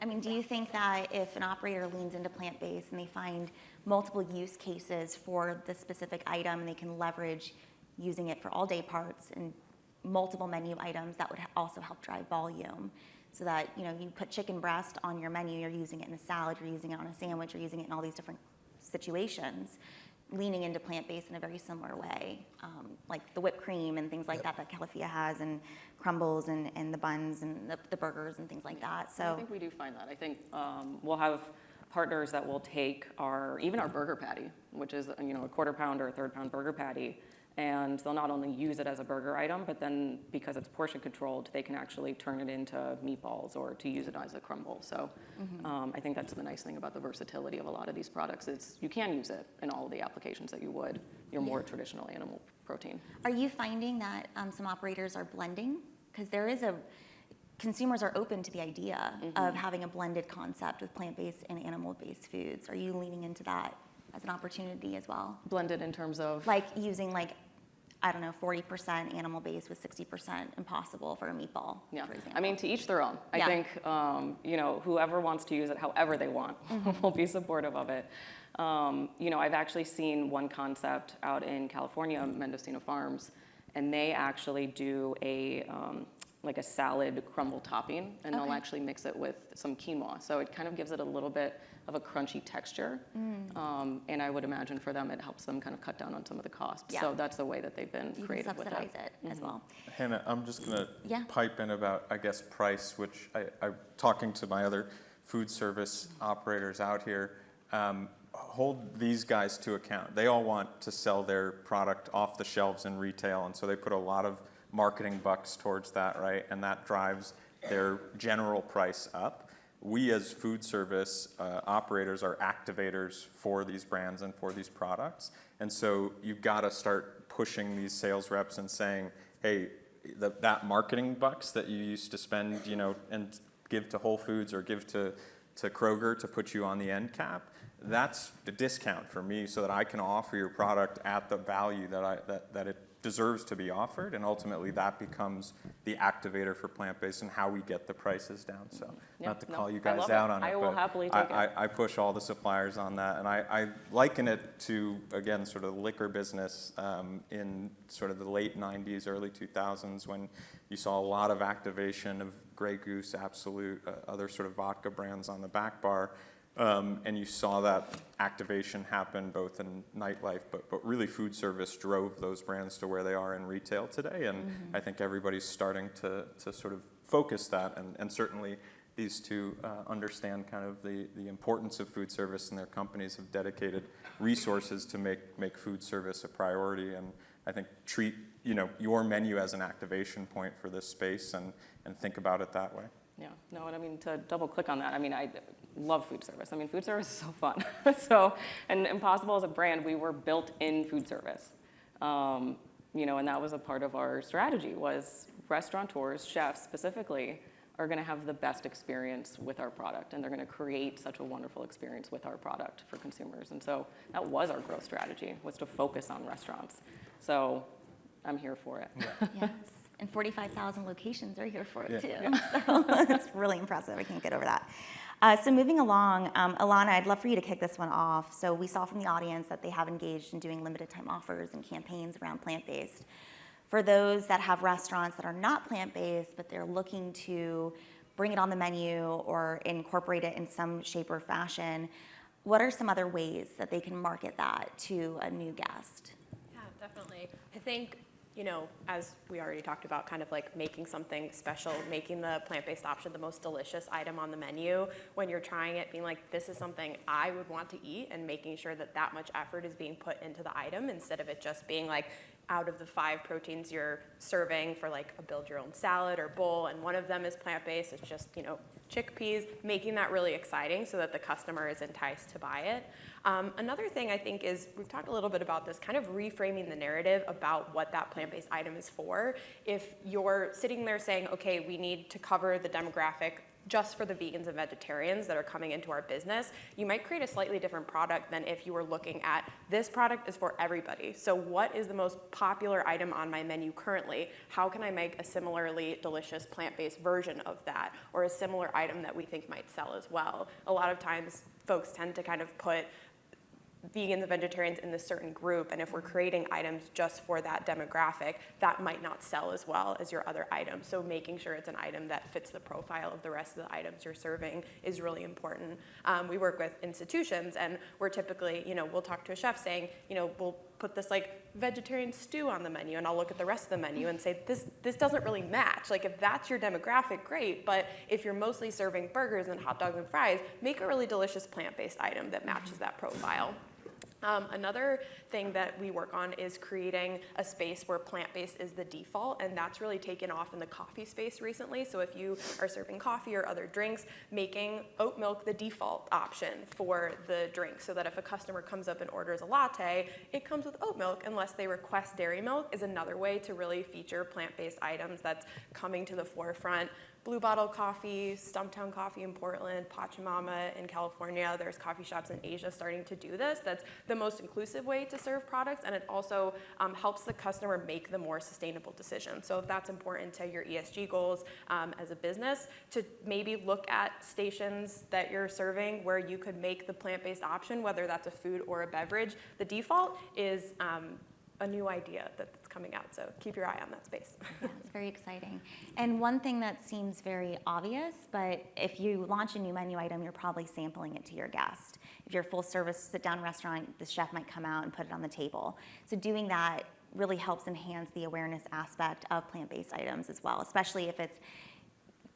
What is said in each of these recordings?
I mean, do you think that if an operator leans into plant-based and they find multiple use cases for the specific item and they can leverage using it for all day parts and multiple menu items, that would also help drive volume? So that, you know, you put chicken breast on your menu, you're using it in a salad, you're using it on a sandwich, you're using it in all these different situations, leaning into plant-based in a very similar way, like the whipped cream and things like that Califia has, and crumbles and the buns and the burgers and things like that. So I think we do find that. I think we'll have partners that will take even our burger patty, which is, you know, a quarter pound or a third pound burger patty, and they'll not only use it as a burger item, but then because it's portion controlled, they can actually turn it into meatballs or to use it as a crumble. So I think that's the nice thing about the versatility of a lot of these products is you can use it in all of the applications that you would your more traditional animal protein. Are you finding that some operators are blending? Because consumers are open to the idea of having a blended concept with plant-based and animal-based foods. Are you leaning into that as an opportunity as well? Blended in terms of? Like using, like, I don't know, 40% animal-based with 60% impossible for a meatball, for example. I mean, to each their own. I think, you know, whoever wants to use it however they want will be supportive of it. You know, I've actually seen one concept out in California, Mendocino Farms, and they actually do like a salad crumble topping, and they'll actually mix it with some quinoa. So it kind of gives it a little bit of a crunchy texture. And I would imagine for them, it helps them kind of cut down on some of the costs. So that's the way that they've been creative with it. You can subsidize it as well. Hannah, I'm just going to pipe in about, I guess, price, which I'm talking to my other food service operators out here. Hold these guys to account. They all want to sell their product off the shelves in retail, and so they put a lot of marketing bucks towards that, right? And that drives their general price up. We as food service operators are activators for these brands and for these products. And so you've got to start pushing these sales reps and saying, hey, that marketing bucks that you used to spend, you know, and give to Whole Foods or give to Kroger to put you on the end cap, that's the discount for me so that I can offer your product at the value that it deserves to be offered, and ultimately that becomes the activator for plant-based and how we get the prices down. So not to call you guys out on it, I will happily take it. I push all the suppliers on that, and I liken it to, again, sort of the liquor business in sort of the late 90s, early 2000s, when you saw a lot of activation of Grey Goose, Absolute, other sort of vodka brands on the back bar. And you saw that activation happen both in nightlife, but really food service drove those brands to where they are in retail today. And I think everybody's starting to sort of focus that. And certainly these two understand kind of the importance of food service, and their companies have dedicated resources to make food service a priority. And I think treat, you know, your menu as an activation point for this space and think about it that way. Yeah, no, and I mean, to double click on that, I mean, I love food service. I mean, food service is so fun. And Impossible as a brand, we were built in food service. You know, and that was a part of our strategy was restaurateurs, chefs specifically, are gonna have the best experience with our product, and they're gonna create such a wonderful experience with our product for consumers. And so that was our growth strategy, was to focus on restaurants. So I'm here for it. Yes. And 45,000 locations are here for it too. So it's really impressive. I can't get over that. So moving along, Ilana, I'd love for you to kick this one off. So we saw from the audience that they have engaged in doing limited time offers and campaigns around plant-based. For those that have restaurants that are not plant-based, but they're looking to bring it on the menu or incorporate it in some shape or fashion, what are some other ways that they can market that to a new guest? Yeah, definitely. I think, you know, as we already talked about, kind of like making something special, making the plant-based option the most delicious item on the menu. When you're trying it, being like, this is something I would want to eat, and making sure that that much effort is being put into the item instead of it just being like, out of the 5 proteins you're serving for like a build your own salad or bowl, and one of them is plant-based, it's just, you know, chickpeas, making that really exciting so that the customer is enticed to buy it. Another thing I think is, we've talked a little bit about this, kind of reframing the narrative about what that plant-based item is for. If you're sitting there saying, okay, we need to cover the demographic just for the vegans and vegetarians that are coming into our business, you might create a slightly different product than if you were looking at this product is for everybody. So what is the most popular item on my menu currently? How can I make a similarly delicious plant-based version of that, or a similar item that we think might sell as well? A lot of times folks tend to kind of put vegans and vegetarians in this certain group, and if we're creating items just for that demographic, that might not sell as well as your other items. So making sure it's an item that fits the profile of the rest of the items you're serving is really important. We work with institutions, and we're typically, we'll talk to a chef saying, we'll put this like vegetarian stew on the menu, and I'll look at the rest of the menu and say, this doesn't really match. Like, if that's your demographic, great, but if you're mostly serving burgers and hot dogs and fries, make a really delicious plant-based item that matches that profile. Another thing that we work on is creating a space where plant-based is the default, and that's really taken off in the coffee space recently. So if you are serving coffee or other drinks, making oat milk the default option for the drink, so that if a customer comes up and orders a latte, it comes with oat milk unless they request dairy milk, is another way to really feature plant-based items that's coming to the forefront. Blue Bottle Coffee, Stumptown Coffee in Portland, Pachamama in California. There's coffee shops in Asia starting to do this. That's the most inclusive way to serve products, and it also helps the customer make the more sustainable decision. So if that's important to your ESG goals as a business, to maybe look at stations that you're serving where you could make the plant-based option, whether that's a food or a beverage. The default is a new idea that's coming out, so keep your eye on that space. Yeah, it's very exciting. And one thing that seems very obvious, but if you launch a new menu item, you're probably sampling it to your guest. If you're a full service sit-down restaurant, the chef might come out and put it on the table. So doing that really helps enhance the awareness aspect of plant-based items as well, especially if it's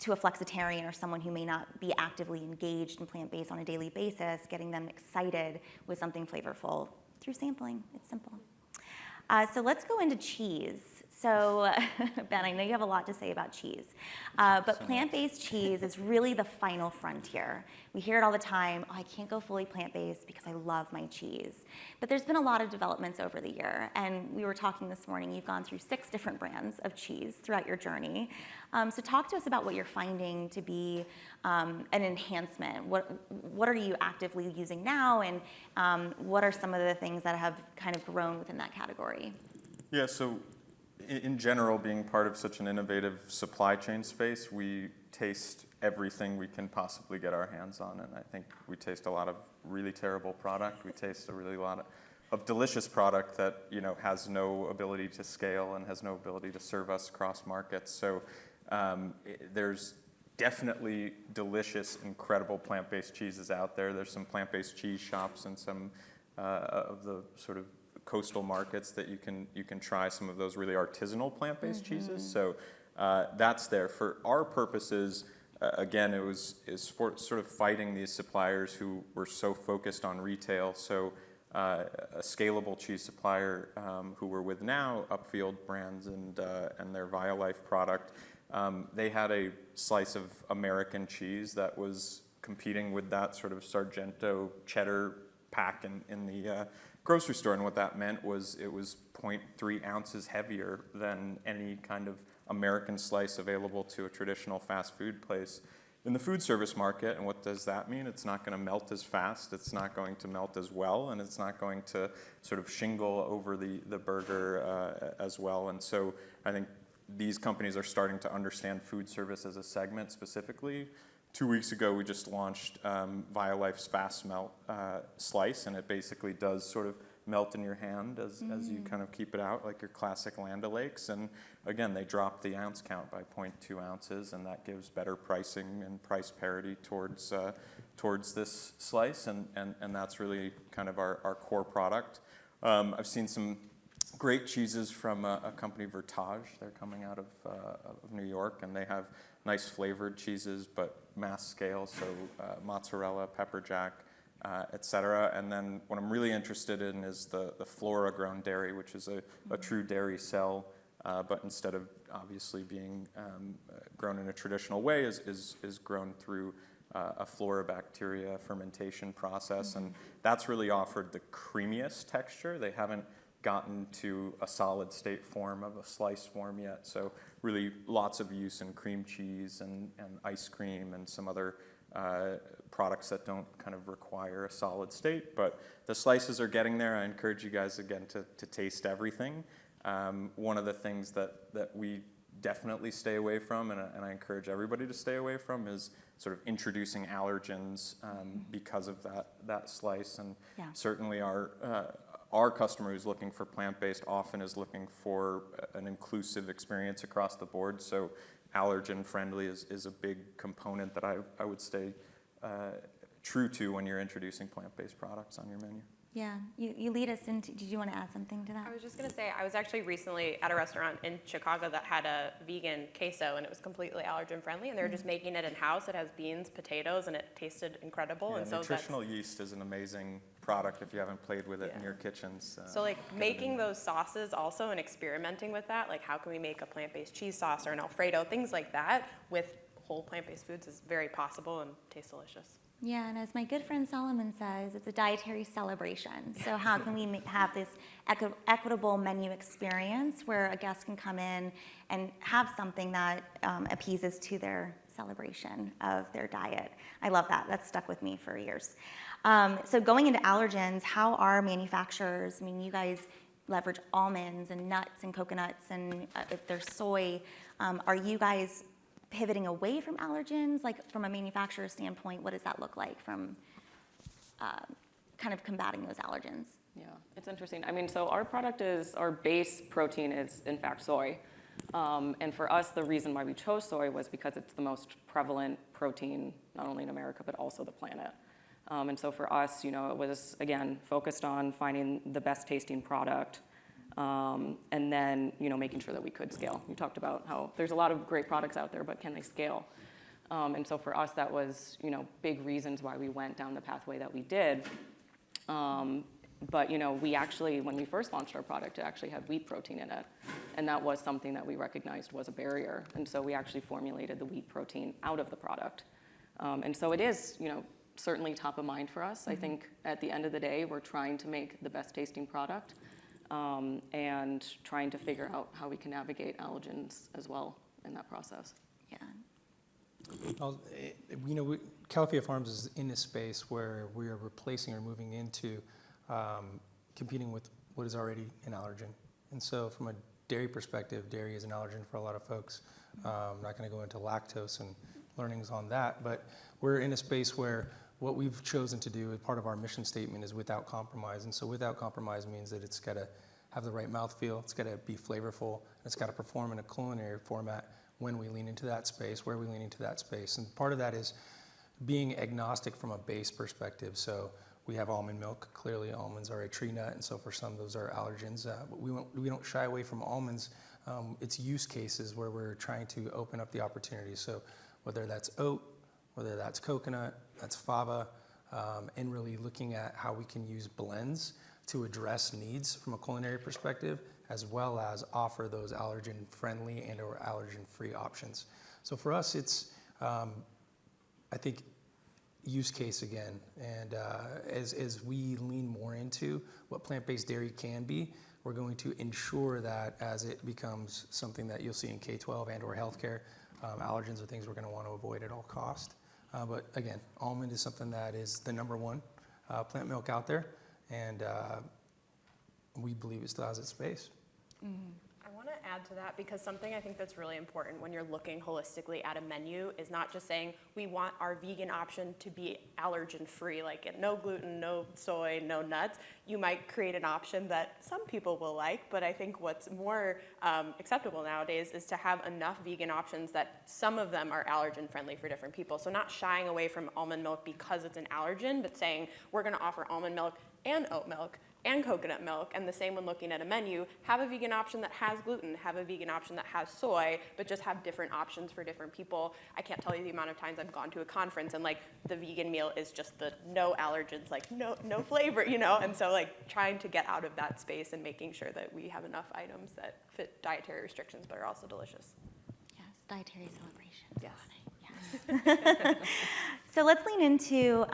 to a flexitarian or someone who may not be actively engaged in plant-based on a daily basis, getting them excited with something flavorful through sampling. It's simple. So let's go into cheese. So Ben, I know you have a lot to say about cheese, but plant-based cheese is really the final frontier. We hear it all the time, oh, I can't go fully plant-based because I love my cheese. But there's been a lot of developments over the year, and we were talking this morning, you've gone through 6 different brands of cheese throughout your journey. So talk to us about what you're finding to be an enhancement. What are you actively using now, and what are some of the things that have kind of grown within that category? Yeah, so in general, being part of such an innovative supply chain space, we taste everything we can possibly get our hands on, and I think we taste a lot of really terrible product. We taste a really lot of delicious product that has no ability to scale and has no ability to serve us across markets. So there's definitely delicious, incredible plant-based cheeses out there. There's some plant-based cheese shops and some of the sort of coastal markets that you can try some of those really artisanal plant-based cheeses. So that's there. For our purposes, again, is for sort of fighting these suppliers who were so focused on retail. So a scalable cheese supplier who we're with now, Upfield Brands and their ViaLife product, they had a slice of American cheese that was competing with that sort of Sargento cheddar pack in the grocery store, and what that meant was it was 0.3 ounces heavier than any kind of American slice available to a traditional fast food place in the food service market. And what does that mean? It's not going to melt as fast, it's not going to melt as well, and it's not going to sort of shingle over the burger as well. And so I think these companies are starting to understand food service as a segment specifically. 2 weeks ago, we just launched ViaLife's Fast Melt Slice, and it basically does sort of melt in your hand as you kind of keep it out, like your classic Land O'Lakes. And again, they dropped the ounce count by 0.2 ounces, and that gives better pricing and price parity towards this slice, and that's really kind of our core product. I've seen some great cheeses from a company, Vertage. They're coming out of New York, and they have nice flavored cheeses, but mass scale, so mozzarella, pepper jack, et cetera. And then what I'm really interested in is the Flora grown dairy, which is a true dairy cell, but instead of obviously being grown in a traditional way, is grown through a Floribacteria fermentation process. And that's really offered the creamiest texture. They haven't gotten to a solid state form of a slice form yet. So really lots of use in cream cheese and ice cream and some other products that don't kind of require a solid state. But the slices are getting there. I encourage you guys again to taste everything. One of the things that we definitely stay away from, and I encourage everybody to stay away from, is sort of introducing allergens because of that slice. And certainly our customer who's looking for plant-based often is looking for an inclusive experience across the board. So allergen friendly is a big component that I would stay true to when you're introducing plant-based products on your menu. Yeah, you lead us into, did you want to add something to that? I was just going to say, I was actually recently at a restaurant in Chicago that had a vegan queso, and it was completely allergen friendly, and they were just making it in-house. It has beans, potatoes, and it tasted incredible. Yeah, and so nutritional yeast is an amazing product if you haven't played with it in your kitchens. So like making those sauces also and experimenting with that, like how can we make a plant-based cheese sauce or an Alfredo, things like that with whole plant-based foods is very possible and tastes delicious. Yeah, and as my good friend Solomon says, it's a dietary celebration. So how can we have this equitable menu experience where a guest can come in and have something that appeases to their celebration of their diet? I love that. That's stuck with me for years. So going into allergens, how are manufacturers, I mean, you guys leverage almonds and nuts and coconuts, and if there's soy, are you guys pivoting away from allergens? Like from a manufacturer standpoint, what does that look like from kind of combating those allergens? Yeah, it's interesting. I mean, so our base protein is in fact soy. And for us, the reason why we chose soy was because it's the most prevalent protein, not only in America, but also the planet. And so for us, it was, again, focused on finding the best tasting product, and then, making sure that we could scale. You talked about how there's a lot of great products out there, but can they scale? And so for us, that was, big reasons why we went down the pathway that we did. But, we actually, when we first launched our product, it actually had wheat protein in it. And that was something that we recognized was a barrier. And so we actually formulated the wheat protein out of the product. And so it is, certainly top of mind for us. I think at the end of the day, we're trying to make the best tasting product. And trying to figure out how we can navigate allergens as well in that process. Yeah. Well, Califia Farms is in a space where we are replacing or moving into competing with what is already an allergen. And so from a dairy perspective, dairy is an allergen for a lot of folks. I'm not going to go into lactose and learnings on that, but we're in a space where what we've chosen to do as part of our mission statement is without compromise. And so without compromise means that it's got to have the right mouthfeel, it's got to be flavorful, and it's got to perform in a culinary format when we lean into that space, where we lean into that space. And part of that is being agnostic from a base perspective. So we have almond milk. Clearly, almonds are a tree nut, and so for some, those are allergens. But we don't shy away from almonds. It's use cases where we're trying to open up the opportunities. So whether that's oat, whether that's coconut, that's fava, and really looking at how we can use blends to address needs from a culinary perspective, as well as offer those allergen-friendly and or allergen-free options. So for us, it's, I think, use case again. And as we lean more into what plant-based dairy can be, we're going to ensure that as it becomes something that you'll see in K-12 and or healthcare, allergens are things we're going to want to avoid at all cost. But again, almond is something that is the number one plant milk out there, and we believe it still has its space. I want to add to that because something I think that's really important when you're looking holistically at a menu is not just saying we want our vegan option to be allergen free, like no gluten, no soy, no nuts. You might create an option that some people will like, but I think what's more acceptable nowadays is to have enough vegan options that some of them are allergen friendly for different people. So not shying away from almond milk because it's an allergen, but saying we're going to offer almond milk and oat milk and coconut milk, and the same when looking at a menu, have a vegan option that has gluten, have a vegan option that has soy, but just have different options for different people. I can't tell you the amount of times I've gone to a conference and like the vegan meal is just the no allergens, like no flavor, and so like trying to get out of that space and making sure that we have enough items that fit dietary restrictions but are also delicious. Yes, dietary celebrations. Yes. So let's lean into,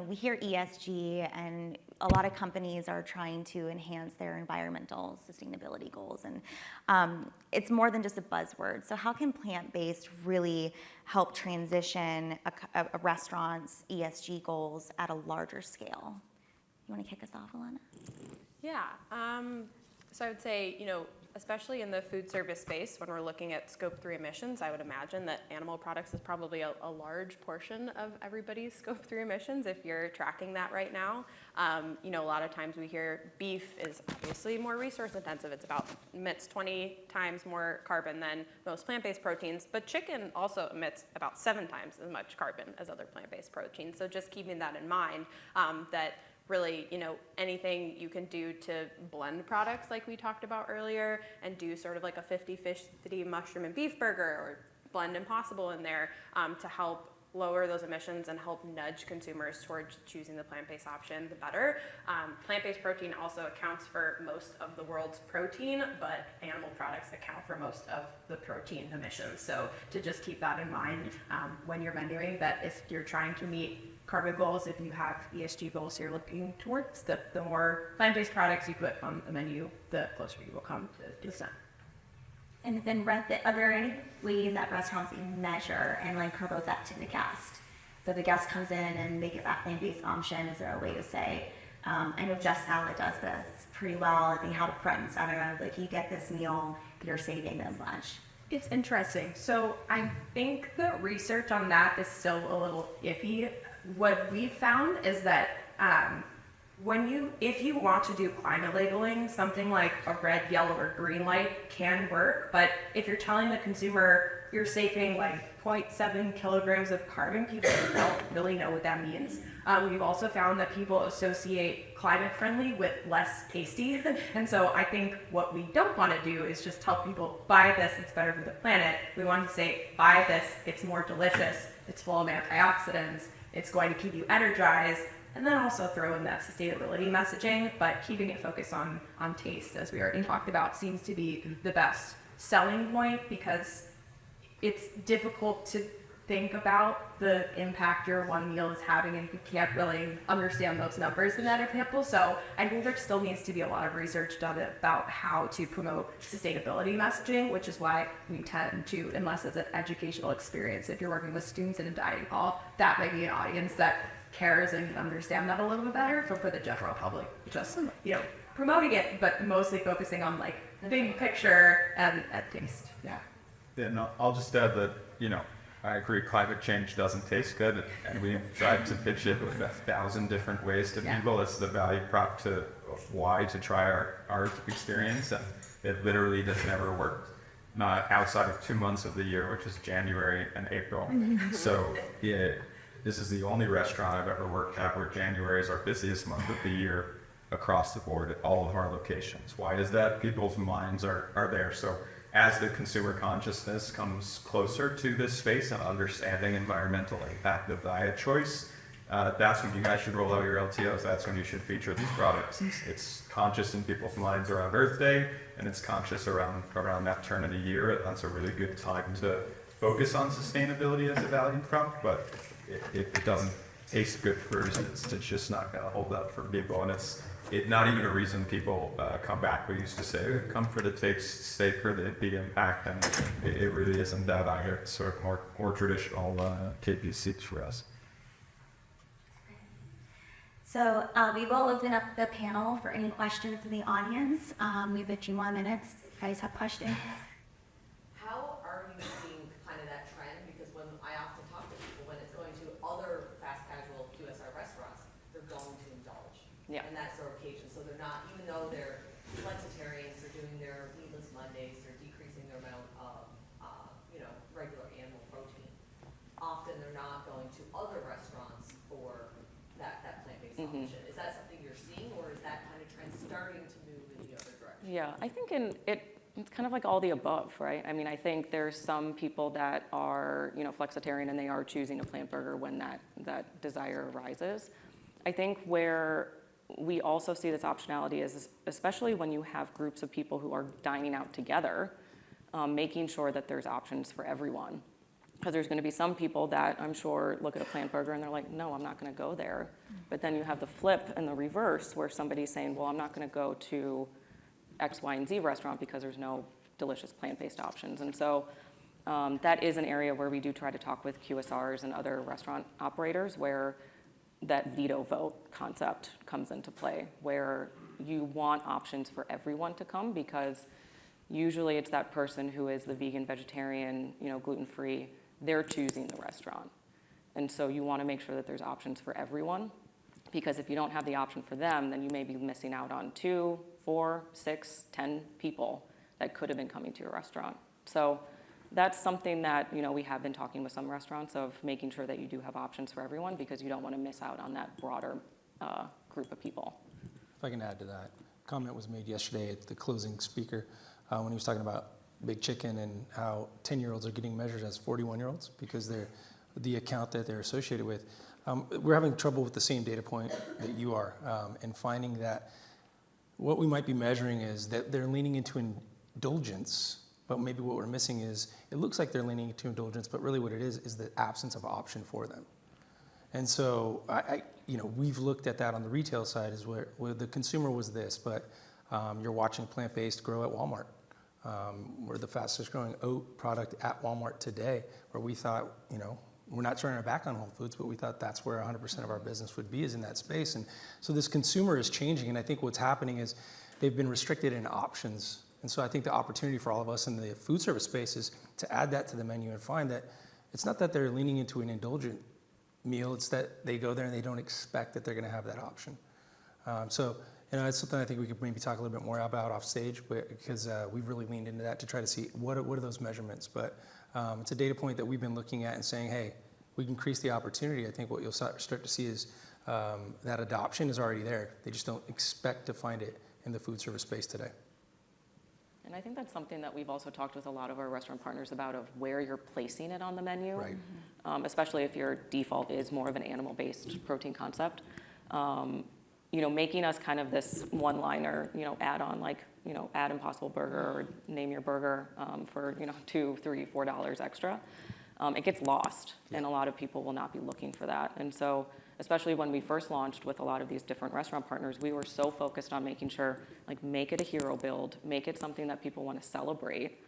we hear ESG and a lot of companies are trying to enhance their environmental sustainability goals, and it's more than just a buzzword. So how can plant-based really help transition a restaurant's ESG goals at a larger scale? You want to kick us off, Ilana? Yeah. So I would say, especially in the food service space, when we're looking at Scope 3 emissions, I would imagine that animal products is probably a large portion of everybody's Scope 3 emissions if you're tracking that right now. A lot of times we hear beef is obviously more resource intensive. It emits 20 times more carbon than most plant-based proteins, but chicken also emits about 7 times as much carbon as other plant-based proteins. So just keeping that in mind, that really, anything you can do to blend products like we talked about earlier and do sort of like a 50-50 mushroom and beef burger or blend Impossible in there to help lower those emissions and help nudge consumers towards choosing the plant-based option, the better. Plant-based protein also accounts for most of the world's protein, but animal products account for most of the protein emissions. So to just keep that in mind when you're menuing, that if you're trying to meet carbon goals, if you have ESG goals you're looking towards, the more plant-based products you put on the menu, the closer you will come to %. And then, are there any ways that restaurants can measure and promote that to the guest? So the guest comes in and make it that plant-based option. Is there a way to say, I know Just Salad does this pretty well. They have it front and center. You get this meal, you're saving this much. It's interesting. So I think the research on that is still a little iffy. What we've found is that if you want to do climate labeling, something like a red, yellow, or green light can work. But if you're telling the consumer you're saving 0.7 kilograms of carbon, people don't really know what that means. We've also found that people associate climate friendly with less tasty. And so I think what we don't want to do is just tell people, buy this, it's better for the planet. We want to say, buy this, it's more delicious, it's full of antioxidants, it's going to keep you energized, and then also throw in that sustainability messaging, but keeping it focused on taste, as we already talked about, seems to be the best selling point, because it's difficult to think about the impact your one meal is having if you can't really understand those numbers in that example. So I think there still needs to be a lot of research done about how to promote sustainability messaging, which is why we tend to, unless it's an educational experience, if you're working with students in a dining hall, that may be an audience that cares and understand that a little bit better. So for the general public, just promoting it, but mostly focusing on the big picture and taste. Yeah. Then I'll just add that, I agree climate change doesn't taste good, and we've tried to pitch it with 1,000 different ways to people. It's the value prop to why to try our experience, and it literally just never worked. Not outside of 2 months of the year, which is January and April. So this is the only restaurant I've ever worked at where January is our busiest month of the year across the board at all of our locations. Why is that? People's minds are there. So as the consumer consciousness comes closer to this space and understanding environmental impact of diet choice, that's when you guys should roll out your LTOs. That's when you should feature these products. It's conscious in people's minds around Earth Day, and it's conscious around that turn of the year. That's a really good time to focus on sustainability as a value prop, but it doesn't taste good first. It's just not going to hold up for people, and it's not even a reason people come back. We used to say, come for the taste, stay for the impact, and it really isn't that either. It's sort of more traditional KPCs for us. So we will open up the panel for any questions in the audience. We have a few more minutes. If you guys have questions. How are you seeing kind of that trend? Because when I often talk to people, when it's going to other fast casual QSR restaurants, they're going to indulge in that sort of occasion. So they're not, even though they're flexitarians, they're doing their meatless Mondays, they're decreasing their amount of, regular animal protein. Often they're not going to other restaurants for that plant-based option. Is that something you're seeing, or is that kind of trend starting to move in the other direction? Yeah, I think it's kind of like all the above, right? I mean, I think there's some people that are, flexitarian and they are choosing a plant burger when that desire arises. I think where we also see this optionality is, especially when you have groups of people who are dining out together, making sure that there's options for everyone. Because there's going to be some people that I'm sure look at a plant burger and they're like, no, I'm not going to go there. But then you have the flip and the reverse where somebody's saying, well, I'm not going to go to X, Y, and Z restaurant because there's no delicious plant-based options. And so that is an area where we do try to talk with QSRs and other restaurant operators where that veto vote concept comes into play, where you want options for everyone to come, because usually it's that person who is the vegan, vegetarian, gluten-free, they're choosing the restaurant. And so you want to make sure that there's options for everyone, because if you don't have the option for them, then you may be missing out on 2, 4, 6, 10 people that could have been coming to your restaurant. So that's something that we have been talking with some restaurants of making sure that you do have options for everyone, because you don't want to miss out on that broader group of people. If I can add to that, a comment was made yesterday at the closing speaker when he was talking about Big Chicken and how 10-year-olds are getting measured as 41-year-olds because they're the account that they're associated with. We're having trouble with the same data point that you are, and finding that what we might be measuring is that they're leaning into indulgence, but maybe what we're missing is it looks like they're leaning into indulgence, but really what it is the absence of option for them. And so we've looked at that on the retail side, is where the consumer was this, but you're watching plant-based grow at Walmart. We're the fastest growing oat product at Walmart today, where we thought, we're not turning our back on Whole Foods, but we thought that's where 100% of our business would be, is in that space. And so this consumer is changing, and I think what's happening is they've been restricted in options. And so I think the opportunity for all of us in the food service space is to add that to the menu and find that it's not that they're leaning into an indulgent meal, it's that they go there and they don't expect that they're going to have that option. So it's something I think we could maybe talk a little bit more about off stage, because we've really leaned into that to try to see what are those measurements. But it's a data point that we've been looking at and saying, hey, we can increase the opportunity. I think what you'll start to see is that adoption is already there. They just don't expect to find it in the food service space today. And I think that's something that we've also talked with a lot of our restaurant partners about, of where you're placing it on the menu, Right. Especially if your default is more of an animal-based protein concept. Making us kind of this one-liner, add on, like, add Impossible Burger or name your burger for, $2, $3, $4 extra. It gets lost, and a lot of people will not be looking for that. And so, especially when we first launched with a lot of these different restaurant partners, we were so focused on making sure, like, make it a hero build, make it something that people want to celebrate,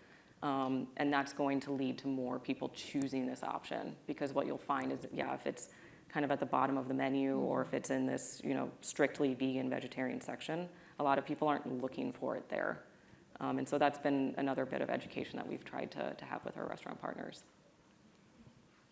and that's going to lead to more people choosing this option. Because what you'll find is, if it's kind of at the bottom of the menu, or if it's in this, strictly vegan, vegetarian section, a lot of people aren't looking for it there. And so that's been another bit of education that we've tried to have with our restaurant partners.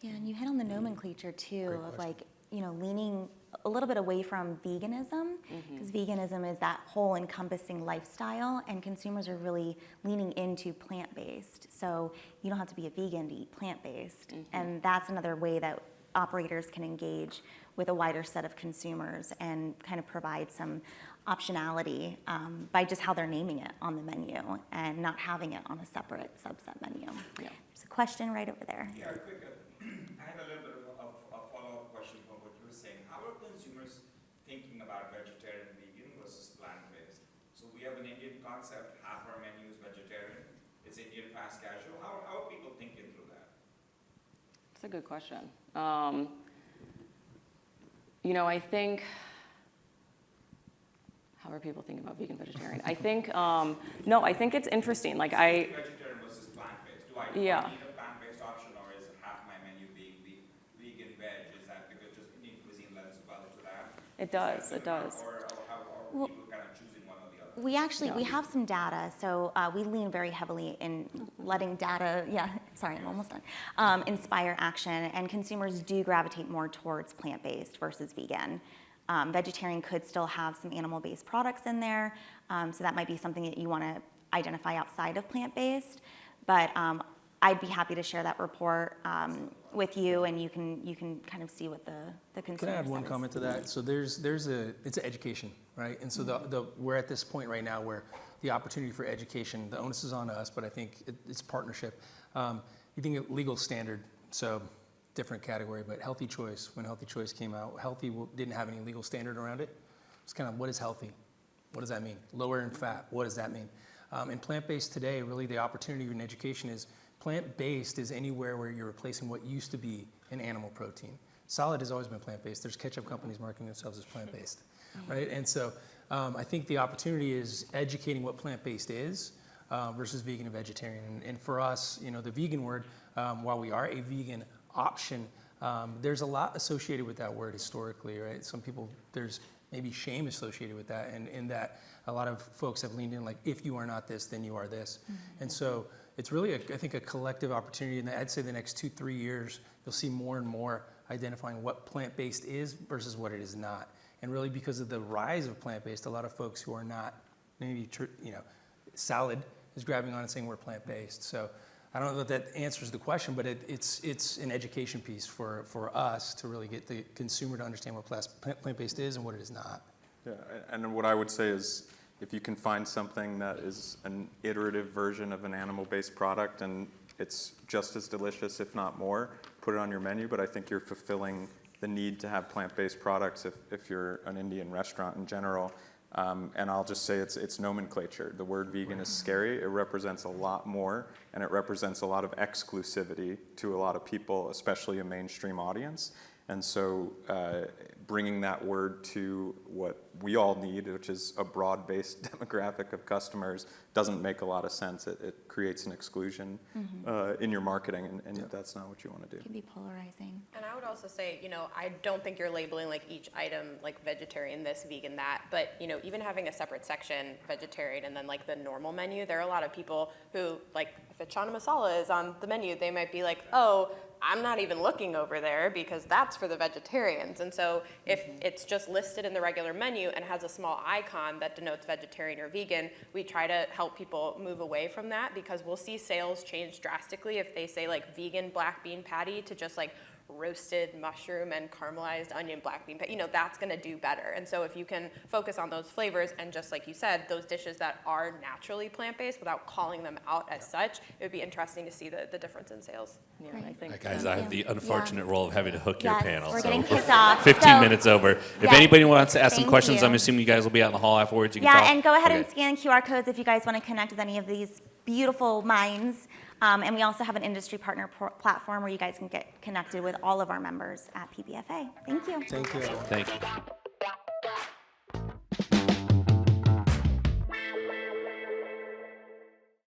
Yeah, and you hit on the nomenclature too, Great of question. like, leaning a little bit away from veganism, because veganism is that whole encompassing lifestyle, and consumers are really leaning into plant-based. So you don't have to be a vegan to eat plant-based. And that's another way that operators can engage with a wider set of consumers and kind of provide some optionality by just how they're naming it on the menu and not having it on a separate subset menu. Yeah. There's a question right over there. Yeah, quick. I had a little bit of a follow-up question from what you were saying. How are consumers thinking about vegetarian, vegan versus plant-based? So we have an Indian concept, half our menu is vegetarian. It's Indian fast casual. How are people thinking through that? That's a good question. I think, how are people thinking about vegan, vegetarian? I think, I think it's interesting. Like Vegetarian versus plant-based. Do I need Yeah. a plant-based option, or is half my menu being vegan, veg? Is that because just Indian cuisine lends well to that? it does, it does. Or how are people kind of choosing one or the other? We have some data, so we lean very heavily in letting data, I'm almost done, inspire action, and consumers do gravitate more towards plant-based versus vegan. Vegetarian could still have some animal-based products in there, so that might be something that you want to identify outside of plant-based, but I'd be happy to share that report with you, and you can kind of see what the consumer Can I add one says. comment to that? So it's an education, right? And so we're at this point right now where the opportunity for education, the onus is on us, but I think it's partnership. You think of legal standard, so different category, but Healthy Choice, when Healthy Choice came out, Healthy didn't have any legal standard around it. It's kind of, what is healthy? What does that mean? Lower in fat, what does that mean? And plant-based today, really the opportunity in education is plant-based is anywhere where you're replacing what used to be an animal protein. Solid has always been plant-based. There's ketchup companies marketing themselves as plant-based, right? And so I think the opportunity is educating what plant-based is versus vegan and vegetarian. And for us, you know, the vegan word, while we are a vegan option, there's a lot associated with that word historically, right? Some people, there's maybe shame associated with that, and in that a lot of folks have leaned in like, if you are not this, then you are this. And so it's really, I think, a collective opportunity, and I'd say the next 2-3 years, you'll see more and more identifying what plant-based is versus what it is not. And really because of the rise of plant-based, a lot of folks who are not maybe, you know, salad is grabbing on and saying we're plant-based. So I don't know if that answers the question, but it's an education piece for us to really get the consumer to understand what plant-based is and what it is not. Yeah, and what I would say is if you can find something that is an iterative version of an animal-based product and it's just as delicious, if not more, put it on your menu, but I think you're fulfilling the need to have plant-based products if you're an Indian restaurant in general. And I'll just say it's nomenclature. The word vegan is scary. It represents a lot more, and it represents a lot of exclusivity to a lot of people, especially a mainstream audience. And so bringing that word to what we all need, which is a broad-based demographic of customers, doesn't make a lot of sense. It creates an exclusion in your marketing, and that's not what you want to do. It can be polarizing. And I would also say, you know, I don't think you're labeling like each item like vegetarian this, vegan that, but you know, even having a separate section vegetarian and then like the normal menu, there are a lot of people who like if a chana masala is on the menu, they might be like, oh, I'm not even looking over there because that's for the vegetarians. And so if it's just listed in the regular menu and has a small icon that denotes vegetarian or vegan, we try to help people move away from that because we'll see sales change drastically if they say like vegan black bean patty to just like roasted mushroom and caramelized onion black bean patty, you know, that's gonna do better. And so if you can focus on those flavors and just like you said, those dishes that are naturally plant-based without calling them out as such, it would be interesting to see the difference in sales. Yeah, Right. I think. Right, guys, Thank I have you. the unfortunate role of having to hook your Yes, panel. we're so getting kicked off. 15 So- minutes over. If Yes. anybody wants to ask some Thank questions, you. I'm assuming you guys will be out in the hall afterwards. You can Yeah, talk. and go ahead and Okay. scan QR codes if you guys want to connect with any of these beautiful minds. And we also have an industry partner platform where you guys can get connected with all of our members at PBFA. Thank you. Thank you. Thank you.